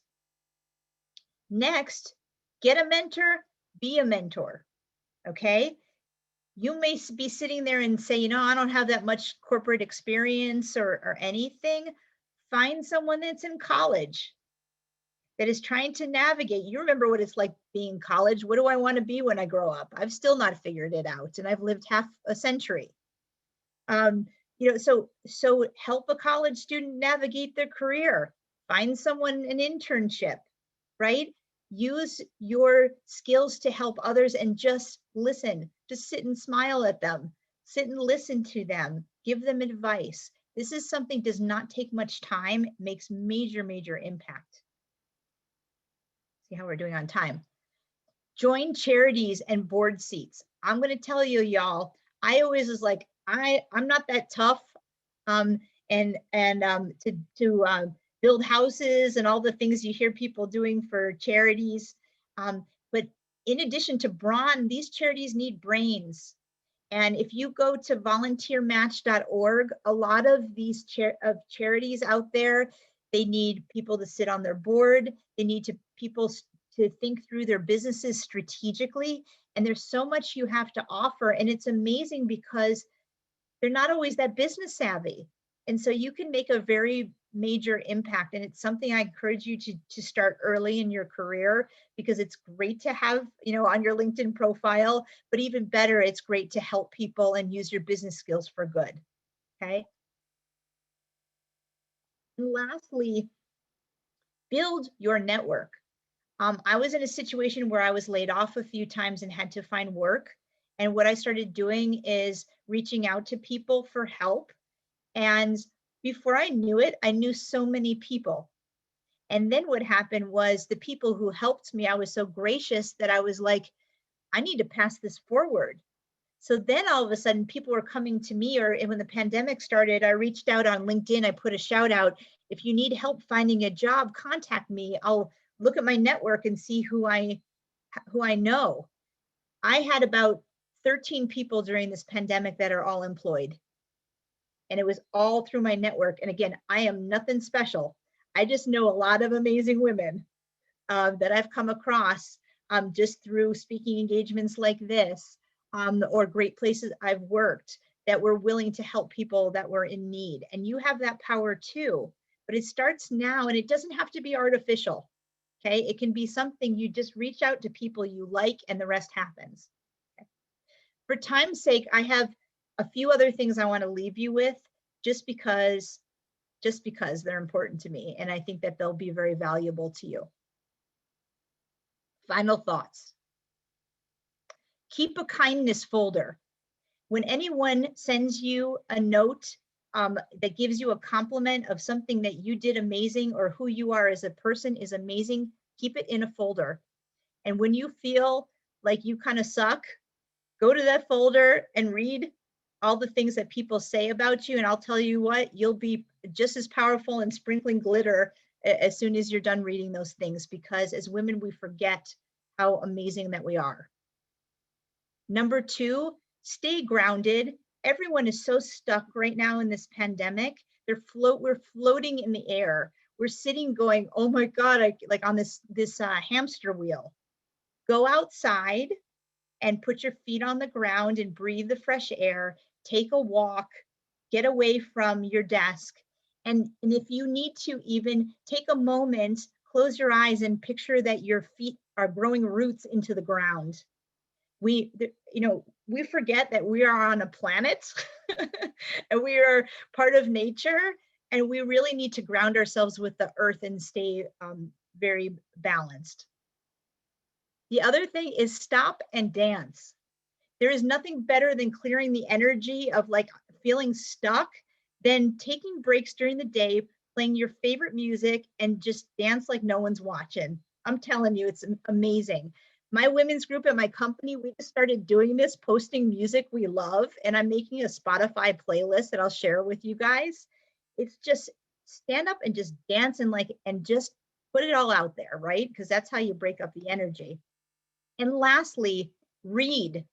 Next, get a mentor, be a mentor, okay? You may be sitting there and say, I don't have that much corporate experience or anything. Find someone that's in college that is trying to navigate. You remember what it's like being in college. What do I want to be when I grow up? I've still not figured it out, and I've lived half a century. So help a college student navigate their career. Find someone an internship, right? Use your skills to help others and just listen. Just sit and smile at them. Sit and listen to them. Give them advice. This is something does not take much time, makes major, major impact. See how we're doing on time. Join charities and board seats. I'm going to tell you, y'all, I always was like, I'm not that tough to build houses and all the things you hear people doing for charities. But in addition to brawn, these charities need brains. And if you go to volunteermatch.org, a lot of these charities out there, they need people to sit on their board. They need people to think through their businesses strategically. And there's so much you have to offer. And it's amazing because they're not always that business savvy. And so you can make a very major impact. And it's something I encourage you to start early in your career, because it's great to have, on your LinkedIn profile, but even better, it's great to help people and use your business skills for good. Okay. And lastly, build your network. I was in a situation where I was laid off a few times and had to find work. And what I started doing is reaching out to people for help. And before I knew it, I knew so many people. And then what happened was the people who helped me, I was so gracious that I was like, I need to pass this forward. So then all of a sudden people were coming to me, or when the pandemic started, I reached out on LinkedIn, I put a shout out. If you need help finding a job, contact me. I'll look at my network and see who I know. I had about 13 people during this pandemic that are all employed. And it was all through my network. And again, I am nothing special. I just know a lot of amazing women that I've come across just through speaking engagements like this, or great places I've worked that were willing to help people that were in need. And you have that power too, but it starts now, and it doesn't have to be artificial. Okay, it can be something you just reach out to people you like, and the rest happens. Okay. For time's sake, I have a few other things I want to leave you with, just because they're important to me, and I think that they'll be very valuable to you. Final thoughts. Keep a kindness folder. When anyone sends you a note that gives you a compliment of something that you did amazing, or who you are as a person is amazing, keep it in a folder. And when you feel like you kind of suck, go to that folder and read all the things that people say about you. And I'll tell you what, you'll be just as powerful and sprinkling glitter as soon as you're done reading those things, because as women, we forget how amazing that we are. Number 2, stay grounded. Everyone is so stuck right now in this pandemic. We're floating in the air. We're sitting going, oh my God, like on this hamster wheel. Go outside and put your feet on the ground and breathe the fresh air. Take a walk, get away from your desk. And if you need to, even take a moment, close your eyes and picture that your feet are growing roots into the ground. We forget that we are on a planet and we are part of nature, and we really need to ground ourselves with the earth and stay very balanced. The other thing is stop and dance. There is nothing better than clearing the energy of like feeling stuck than taking breaks during the day, playing your favorite music, and just dance like no one's watching. I'm telling you, it's amazing. My women's group at my company, we just started doing this, posting music we love, and I'm making a Spotify playlist that I'll share with you guys. It's just stand up and just dance and just put it all out there, right? Because that's how you break up the energy. And lastly, read.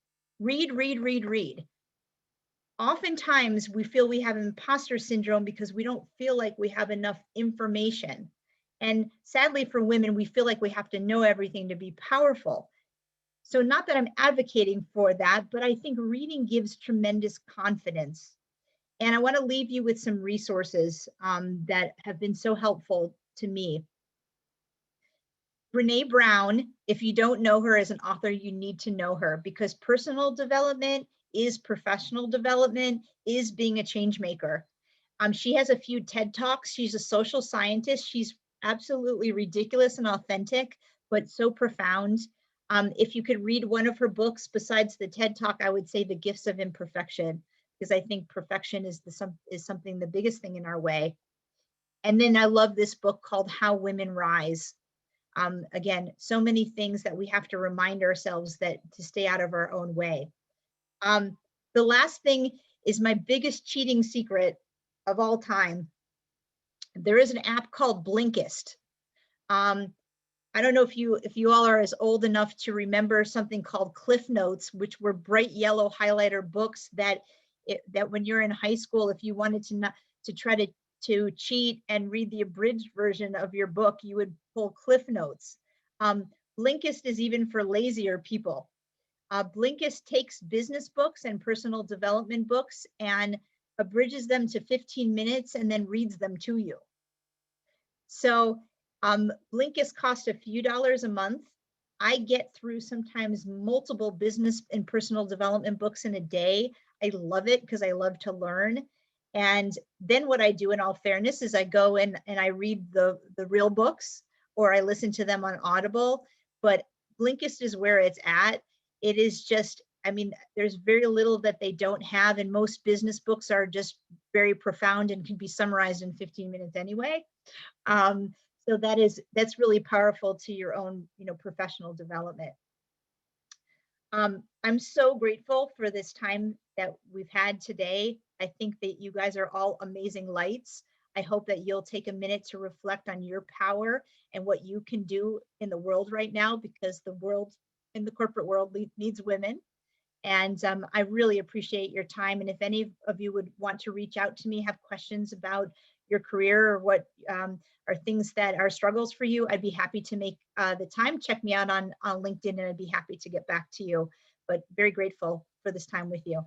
Oftentimes we feel we have imposter syndrome because we don't feel like we have enough information. And sadly for women, we feel like we have to know everything to be powerful. So not that I'm advocating for that, but I think reading gives tremendous confidence. And I want to leave you with some resources that have been so helpful to me. Brene Brown, if you don't know her as an author, you need to know her, because personal development is professional development, is being a change maker. She has a few TED Talks. She's a social scientist. She's absolutely ridiculous and authentic, but so profound. If you could read one of her books besides the TED Talk, I would say The Gifts of Imperfection, because I think perfection is something, the biggest thing in our way. And then I love this book called How Women Rise. Again, so many things that we have to remind ourselves that to stay out of our own way. The last thing is my biggest cheating secret of all time. There is an app called Blinkist. I don't know if you all are as old enough to remember something called Cliff Notes, which were bright yellow highlighter books that when you're in high school, if you wanted to try to cheat and read the abridged version of your book, you would pull Cliff Notes. Blinkist is even for lazier people. Blinkist takes business books and personal development books and abridges them to 15 minutes and then reads them to you. So Blinkist costs a few dollars a month. I get through sometimes multiple business and personal development books in a day. I love it because I love to learn. And then what I do, in all fairness, is I go in and I read the real books, or I listen to them on Audible. But Blinkist is where it's at. It is just, I mean, there's very little that they don't have, and most business books are just very profound and can be summarized in 15 minutes anyway. So that's really powerful to your own, professional development. I'm so grateful for this time that we've had today. I think that you guys are all amazing lights. I hope that you'll take a minute to reflect on your power and what you can do in the world right now, because the world, in the corporate world, needs women. And I really appreciate your time. And if any of you would want to reach out to me, have questions about your career, or what are things that are struggles for you, I'd be happy to make the time. Check me out on LinkedIn, and I'd be happy to get back to you. But very grateful for this time with you.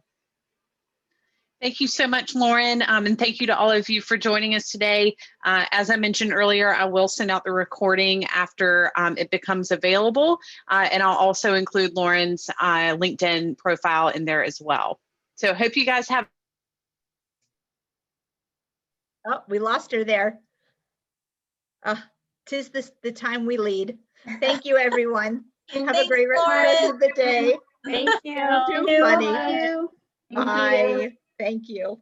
Thank you so much, Loren, and thank you to all of you for joining us today. As I mentioned earlier, I will send out the recording after it becomes available, and I'll also include Loren's LinkedIn profile in there as well. So hope you guys have. Oh, we lost her there. 'Tis the time we lead. Thank you, everyone. Have a great rest of the day. Thank you. Too funny. Thank you. Bye. Thank you.